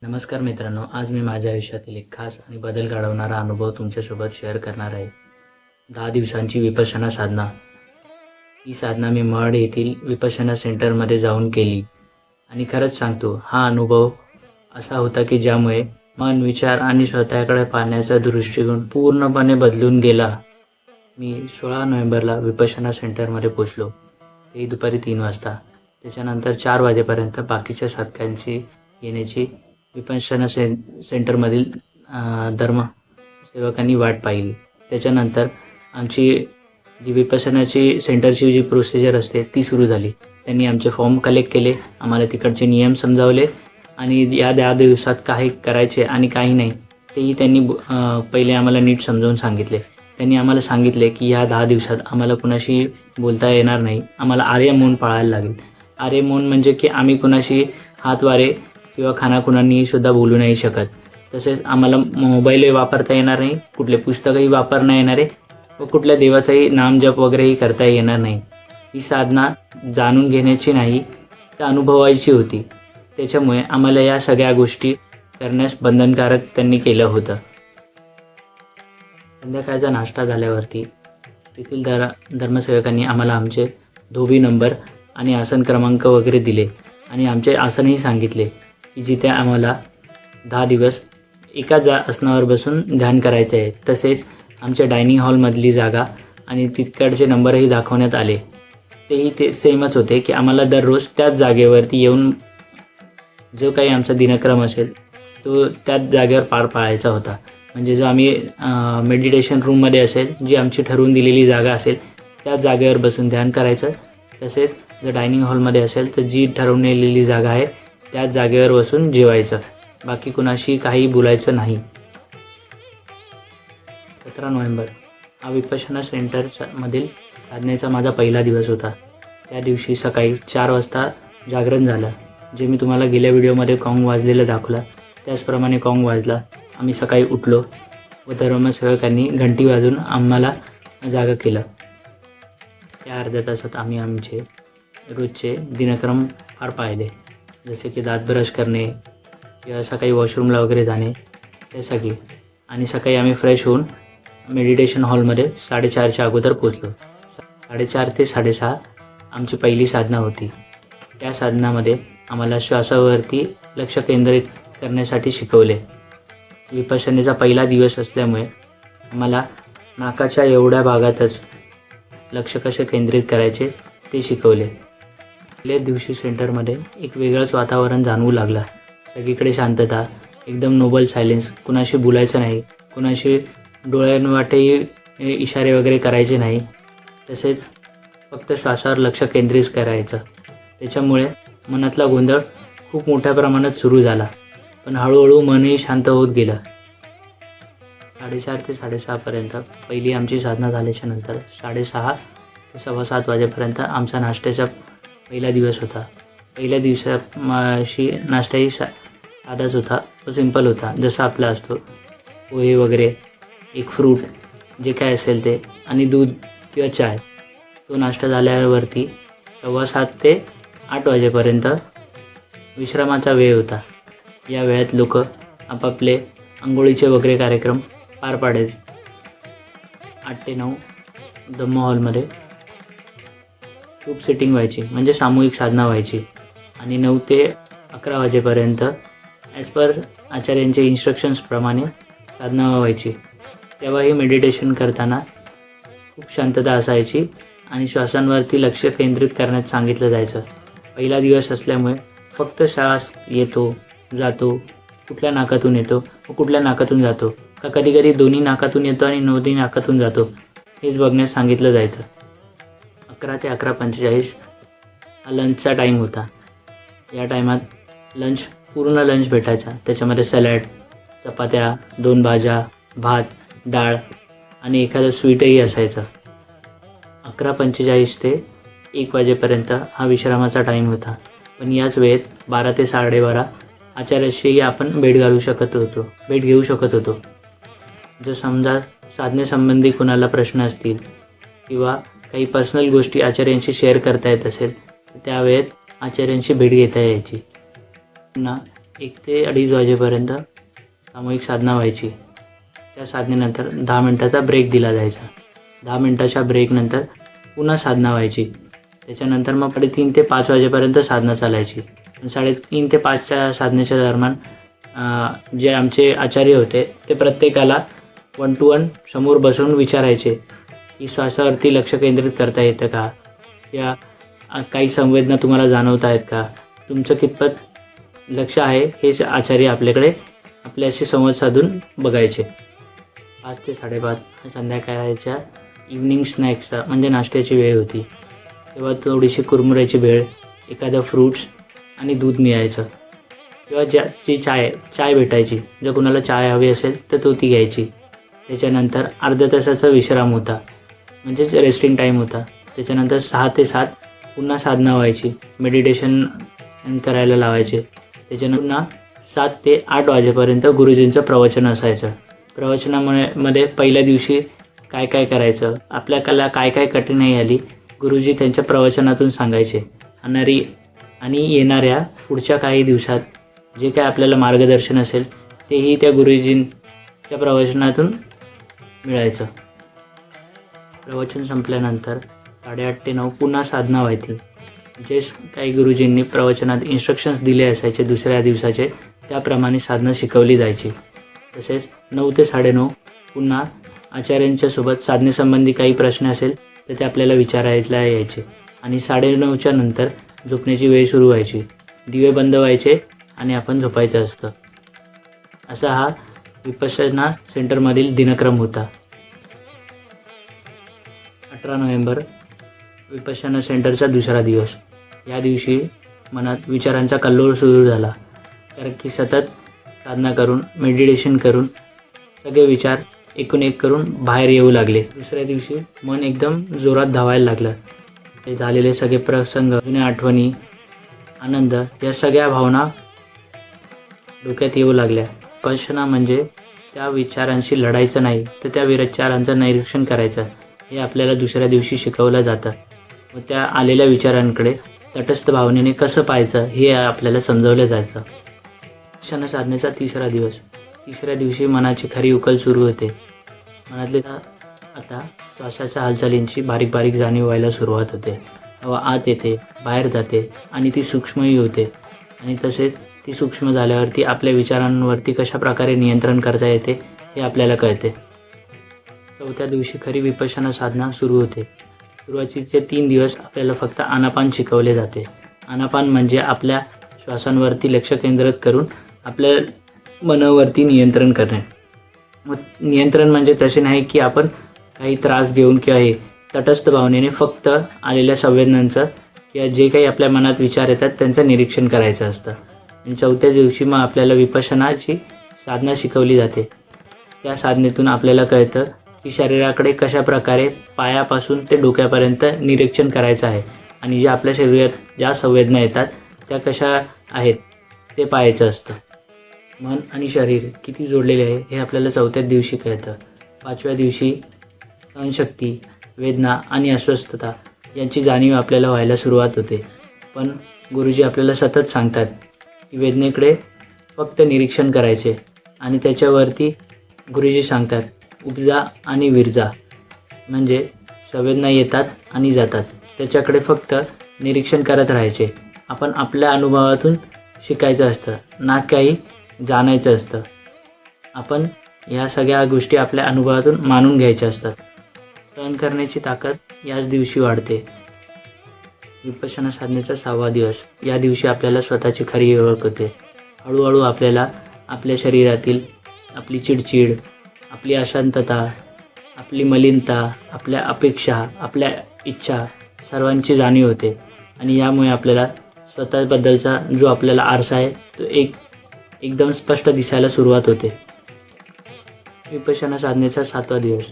नमस्कार मित्रांनो, आज मी माझ्या आयुष्यातील एक खास आणि बदल घडवणारा अनुभव तुमच्यासोबत शेअर करणार आहे. 10 दिवसांची विपश्यना साधना. ही साधना मी महाड येथील विपश्यना सेंटरमध्ये जाऊन केली आणि खरंच सांगतो, हा अनुभव असा होता की ज्यामुळे मन, विचार आणि स्वतःकडे पाहण्याचा दृष्टिकोन पूर्णपणे बदलून गेला. मी 16 नोव्हेंबरला विपश्यना सेंटरमध्ये पोचलो. ते दुपारी 3 वाजता. त्याच्यानंतर 4 वाजेपर्यंत बाकीच्या साधकांची येण्याची विपश्यना सेंटरमधील धर्मसेवकांनी वाट पाहिली. त्याच्यानंतर आमची जी विपश्यनाची सेंटरची जी प्रोसिजर असते ती सुरू झाली. त्यांनी आमचे फॉर्म कलेक्ट केले, आम्हाला तिकडचे नियम समजावले आणि या 10 दिवसात काही करायचे आणि काही नाही तेही त्यांनी पहिले आम्हाला नीट समजावून सांगितले. त्यांनी आम्हाला सांगितले की या 10 दिवसात आम्हाला कुणाशी बोलता येणार नाही. आम्हाला आर्य मौन पाळायला लागेल. आर्य मौन म्हणजे की आम्ही कुणाशी हातवारे किंवा खानाखुणांनी सुद्धा बोलू नाही शकत. तसेच आम्हाला मोबाईलही वापरता येणार नाही, कुठले पुस्तकही वापरता येणार आहे व कुठल्या देवाचाही नामजप वगैरेही करता येणार नाही. ही साधना जाणून घेण्याची नाही, तर अनुभवायची होती. त्याच्यामुळे आम्हाला या सगळ्या गोष्टी करण्यास बंधनकारक त्यांनी केलं होतं. संध्याकाळचा नाश्ता झाल्यावरती तेथील धर्मसेवकांनी आम्हाला आमचे धोबी नंबर आणि आसन क्रमांक वगैरे दिले आणि आमचे आसनही सांगितले की जिथे आम्हाला 10 दिवस एका आसनावर बसून ध्यान करायचे आहे. तसेच आमच्या डायनिंग हॉलमधली जागा आणि तिकडचे नंबरही दाखवण्यात आले. तेही ते सेमच होते की आम्हाला दररोज त्याच जागेवरती येऊन जो काही आमचा दिनक्रम असेल तो त्याच जागेवर पार पाडायचा होता. म्हणजे जो आम्ही मेडिटेशन रूममध्ये असेल, जी आमची ठरवून दिलेली जागा असेल त्याच जागेवर बसून ध्यान करायचं. तसेच जर डायनिंग हॉलमध्ये असेल तर जी ठरवलेली जागा आहे त्याच जागेवर बसून जेवायचं. बाकी कुणाशी काही बोलायचं नाही. 17 नोव्हेंबर हा विपश्यना सेंटरमधील साधनेचा माझा पहिला दिवस होता. त्या दिवशी सकाळी 4 वाजता जागरण झालं. जे मी तुम्हाला गेल्या व्हिडिओमध्ये कॉंग वाजलेलं दाखवलं त्याचप्रमाणे कॉंग वाजला. आम्ही सकाळी उठलो व धर्मसेवकांनी घंटी वाजवून आम्हाला जागा केलं. त्या अर्ध्या तासात आम्ही आमचे रोजचे दिनक्रम पार पाहिले. जसे की दात ब्रश करणे किंवा सकाळी वॉशरूमला वगैरे जाणे त्यासाठी. आणि सकाळी आम्ही फ्रेश होऊन मेडिटेशन हॉलमध्ये 4:30च्या अगोदर पोचलो. 4:30 ते 6:30 आमची पहिली साधना होती. त्या साधनामध्ये आम्हाला श्वासावरती लक्ष केंद्रित करण्यासाठी शिकवले. विपश्यनेचा पहिला दिवस असल्यामुळे आम्हाला नाकाच्या एवढ्या भागातच लक्ष कसे केंद्रित करायचे ते शिकवले. पहिल्या दिवशी सेंटरमध्ये एक वेगळंच वातावरण जाणवू लागला. सगळीकडे शांतता, एकदम नोबल सायलेन्स. कुणाशी बोलायचं नाही, कुणाशी डोळ्यांवाटेही इशारे वगैरे करायचे नाही. तसेच फक्त श्वासावर लक्ष केंद्रित करायचं. त्याच्यामुळे मनातला गोंधळ खूप मोठ्या प्रमाणात सुरू झाला, पण हळूहळू मनही शांत होत गेलं. 4:30 ते 6:30पर्यंत पहिली आमची साधना झाल्याच्या नंतर 6:30 ते 7:15 वाजेपर्यंत आमचा नाश्त्याचा पहिला दिवस होता. पहिल्या दिवसाशी नाश्ताही साधाच होता व सिंपल होता, जसा आपला असतो. पोहे वगैरे, एक फ्रूट, जे काय असेल ते, आणि दूध किंवा चाय. तो नाश्ता झाल्यावरती 7:15 ते 8 वाजेपर्यंत विश्रामाचा वेळ होता. या वेळात लोक आपापले अंघोळीचे वगैरे कार्यक्रम पार पाडायचे. 8 ते 9 धम्म हॉलमध्ये ग्रुप सेटिंग व्हायची, म्हणजे सामूहिक साधना व्हायची. आणि 9 ते 11 वाजेपर्यंत ॲज पर आचार्यांचे इन्स्ट्रक्शन्सप्रमाणे साधना व्हायची. तेव्हाही मेडिटेशन करताना खूप शांतता असायची आणि श्वासांवरती लक्ष केंद्रित करण्यात सांगितलं जायचं. पहिला दिवस असल्यामुळे फक्त श्वास येतो जातो, कुठल्या नाकातून येतो व कुठल्या नाकातून जातो, का कधीकधी दोन्ही नाकातून येतो आणि दोन्ही नाकातून जातो, हेच बघण्यास सांगितलं जायचं. 11 ते 11:45 हा लंचचा टाईम होता. या टायमात पूर्ण लंच भेटायचा. त्याच्यामध्ये सॅलड, चपात्या, 2 भाज्या, भात, डाळ आणि एखादं स्वीटही असायचं. 11:45 ते 1 वाजेपर्यंत हा विश्रामाचा टाईम होता. पण याच वेळेत 12 ते 12:30 आचार्याशीही आपण भेट घेऊ शकत होतो. जर समजा साधनेसंबंधी कुणाला प्रश्न असतील किंवा काही पर्सनल गोष्टी आचार्यांशी शेअर करता येत असेल तर त्यावेळेत आचार्यांशी भेट घेता यायची. पुन्हा 1 ते 2:30 वाजेपर्यंत सामूहिक साधना व्हायची. त्या साधनेनंतर 10 मिनटाचा ब्रेक दिला जायचा. 10 मिनटाच्या ब्रेकनंतर पुन्हा साधना व्हायची. त्याच्यानंतर मग 3:30 ते 5 वाजेपर्यंत साधना चालायची. 3:30 ते 5च्या साधनेच्या दरम्यान जे आमचे आचार्य होते ते प्रत्येकाला 1 to 1 समोर बसवून विचारायचे की श्वासावरती लक्ष केंद्रित करता येतं का, या काही संवेदना तुम्हाला जाणवत आहेत का, तुमचं कितपत लक्ष आहे हे आचार्य आपल्याशी संवाद साधून बघायचे. 5 ते 5:30 संध्याकाळच्या इव्हनिंग स्नॅक्सचा म्हणजे नाश्त्याची वेळ होती. तेव्हा थोडीशी कुरमुऱ्याची भेळ, एखादं फ्रूट्स आणि दूध मिळायचं. किंवा ज्याची चाय भेटायची. जर कुणाला चाय हवी असेल तर ती घ्यायची. त्याच्यानंतर अर्ध्या तासाचा विश्राम होता, म्हणजेच रेस्टिंग टाईम होता. त्याच्यानंतर 6 ते 7 पुन्हा साधना व्हायची, मेडिटेशन करायला लावायचे. त्याच्यानंतर पुन्हा 7 ते 8 वाजेपर्यंत गुरुजींचं प्रवचन असायचं. प्रवचनामध्ये पहिल्या दिवशी काय काय करायचं, आपल्याला काय काय कठीणाई आली, गुरुजी त्यांच्या प्रवचनातून सांगायचे. आणि येणाऱ्या पुढच्या काही दिवसात जे काय आपल्याला मार्गदर्शन असेल तेही त्या गुरुजींच्या प्रवचनातून मिळायचं. प्रवचन संपल्यानंतर 8:30 ते 9 पुन्हा साधना व्हायची. जे काही गुरुजींनी प्रवचनात इन्स्ट्रक्शन्स दिले असायचे दुसऱ्या दिवसाचे, त्याप्रमाणे साधना शिकवली जायची. तसेच 9 ते 9:30 पुन्हा आचार्यांच्या सोबत साधनेसंबंधी काही प्रश्न असेल तर ते आपल्याला विचारायला यायचे. आणि 9:30च्या नंतर झोपण्याची वेळ सुरू व्हायची. दिवे बंद व्हायचे आणि आपण झोपायचं असतं. असा हा विपश्यना सेंटरमधील दिनक्रम होता. 18 नोव्हेंबर विपश्यना सेंटरचा दुसरा दिवस. या दिवशी मनात विचारांचा कल्लोळ सुरू झाला, कारण की सतत साधना करून, मेडिटेशन करून सगळे विचार एकूण एक करून बाहेर येऊ लागले. दुसऱ्या दिवशी मन एकदम जोरात धावायला लागलं. ते झालेले सगळे प्रसंग, जुन्या आठवणी, आनंद, या सगळ्या भावना डोक्यात येऊ लागल्या. विपश्यना म्हणजे त्या विचारांशी लढायचं नाही, तर त्या विचारांचं निरीक्षण करायचं, हे आपल्याला दुसऱ्या दिवशी शिकवलं जातं. व त्या आलेल्या विचारांकडे तटस्थ भावनेने कसं पाहायचं हे आपल्याला समजवलं जायचं. विपश्यना साधनेचा तिसरा दिवस. तिसऱ्या दिवशी मनाची खरी उकल सुरू होते. मनातले आता श्वासाच्या हालचालींची बारीक बारीक जाणीव व्हायला सुरुवात होते. हवा आत येते, बाहेर जाते आणि ती सूक्ष्मही होते. आणि तसेच ती सूक्ष्म झाल्यावरती आपल्या विचारांवरती कशा प्रकारे नियंत्रण करता येते हे आपल्याला कळते. चौथ्या दिवशी खरी विपश्यना साधना सुरू होते. सुरुवातीचे 3 दिवस आपल्याला फक्त आनापान शिकवले जाते. आनापान म्हणजे आपल्या श्वासांवरती लक्ष केंद्रित करून आपल्या मनावरती नियंत्रण करणे. मग नियंत्रण म्हणजे तसे नाही की आपण काही त्रास घेऊन किंवा हे तटस्थ भावनेने फक्त आलेल्या संवेदनांचं किंवा जे काही आपल्या मनात विचार येतात त्यांचं निरीक्षण करायचं असतं. आणि चौथ्या दिवशी मग आपल्याला विपश्यनाची साधना शिकवली जाते. त्या साधनेतून आपल्याला कळतं की शरीराकडे कशा प्रकारे पायापासून ते डोक्यापर्यंत निरीक्षण करायचं आहे आणि जे आपल्या शरीरात ज्या संवेदना येतात त्या कशा आहेत ते पाहायचं असतं. मन आणि शरीर किती जोडलेले आहे हे आपल्याला चौथ्या दिवशी कळतं. 5व्या दिवशी सहनशक्ती, वेदना आणि अस्वस्थता यांची जाणीव आपल्याला व्हायला सुरुवात होते. पण गुरुजी आपल्याला सतत सांगतात की वेदनेकडे फक्त निरीक्षण करायचे आणि त्याच्यावरती गुरुजी सांगतात उपजा आणि विरजा, म्हणजे संवेदना येतात आणि जातात, त्याच्याकडे फक्त निरीक्षण करत राहायचे. आपण आपल्या अनुभवातून शिकायचं असतं, ना काही जाणायचं असतं. आपण ह्या सगळ्या गोष्टी आपल्या अनुभवातून मानून घ्यायच्या असतात. सहन करण्याची ताकद याच दिवशी वाढते. विपश्यना साधनेचा 6वा दिवस. या दिवशी आपल्याला स्वतःची खरी ओळख होते. हळूहळू आपल्याला आपल्या शरीरातील आपली चिडचिड, आपली अशांतता, आपली मलिनता, आपल्या अपेक्षा, आपल्या इच्छा सर्वांची जाणीव होते. आणि यामुळे आपल्याला स्वतःबद्दलचा जो आपल्याला आरसा आहे तो एकदम स्पष्ट दिसायला सुरुवात होते. विपश्यना साधनेचा 7वा दिवस.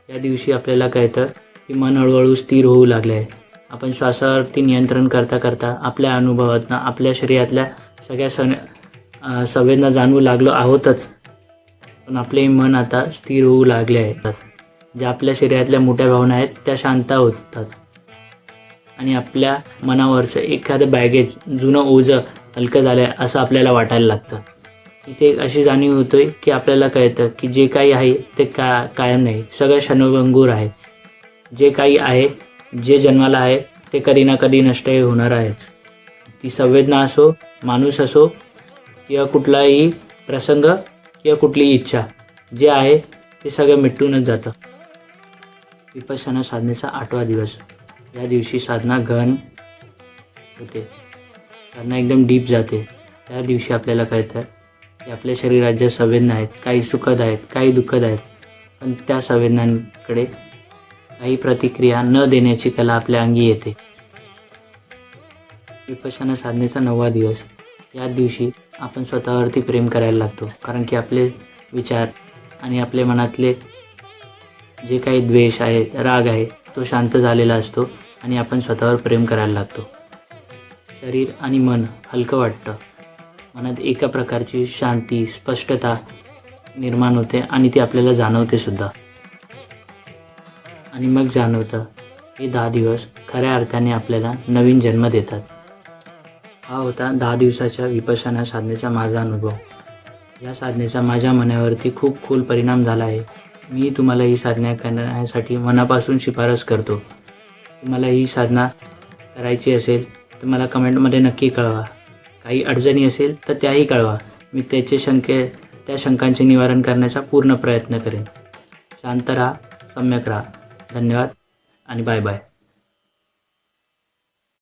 या दिवशी आपल्याला कळतं की मन हळूहळू स्थिर होऊ लागले आहे. आपण श्वासावरती नियंत्रण करता करता आपल्या अनुभवातनं आपल्या शरीरातल्या सगळ्या संवेदना जाणवू लागलो आहोतच, पण आपले मन आता स्थिर होऊ लागले आहे. ज्या आपल्या शरीरातल्या मोठ्या भावना आहेत त्या शांत होतात आणि आपल्या मनावरचं एखादं बॅगेज, जुनं ओझं हलकं झालं आहे असं आपल्याला वाटायला लागतं. इथे एक अशी जाणीव होतोय की आपल्याला कळतं की जे काही आहे ते कायम नाही, सगळं क्षणभंगूर आहे. जे काही आहे, जे जन्माला आहे ते कधी ना कधी नष्ट होणार आहेच. ती संवेदना असो, माणूस असो किंवा कुठलाही प्रसंग किंवा कुठलीही इच्छा, जे आहे ते सगळं मिटूनच जातं. विपश्यना साधनेचा 8वा दिवस. या दिवशी साधना गहन होते, साधना एकदम डीप जाते. त्या दिवशी आपल्याला कळतं की आपल्या शरीरात ज्या संवेदना आहेत, काही सुखद आहेत, काही दुःखद आहेत, पण त्या संवेदनांकडे काही प्रतिक्रिया न देण्याची कला आपल्या अंगी येते. विपश्यना साधनेचा 9वा दिवस. या दिवशी आपण स्वतःवरती प्रेम करायला लागतो, कारण की आपले विचार आणि आपल्या मनातले जे काही द्वेष आहे, राग आहे, तो शांत झालेला असतो आणि आपण स्वतःवर प्रेम करायला लागतो. शरीर आणि मन हलकं वाटतं. मनात एका प्रकारची शांती, स्पष्टता निर्माण होते आणि ती आपल्याला जाणवते सुद्धा. आणि मग जाणवतं हे 10 दिवस खऱ्या अर्थाने आपल्याला नवीन जन्म देतात. हा होता 10 दिवसाच्या विपश्यना साधनेचा माझा अनुभव. या साधनेचा माझ्या मनावरती खूप खोल परिणाम झाला आहे. मी तुम्हाला ही साधना करण्यासाठी मनापासून शिफारस करतो. तुम्हाला ही साधना करायची असेल तर मला कमेंटमध्ये नक्की कळवा. काही अडचणी असेल तर त्याही कळवा. मी त्या शंकांचे निवारण करण्याचा पूर्ण प्रयत्न करेन. शांत राहा, सम्यक राहा. धन्यवाद आणि बाय बाय.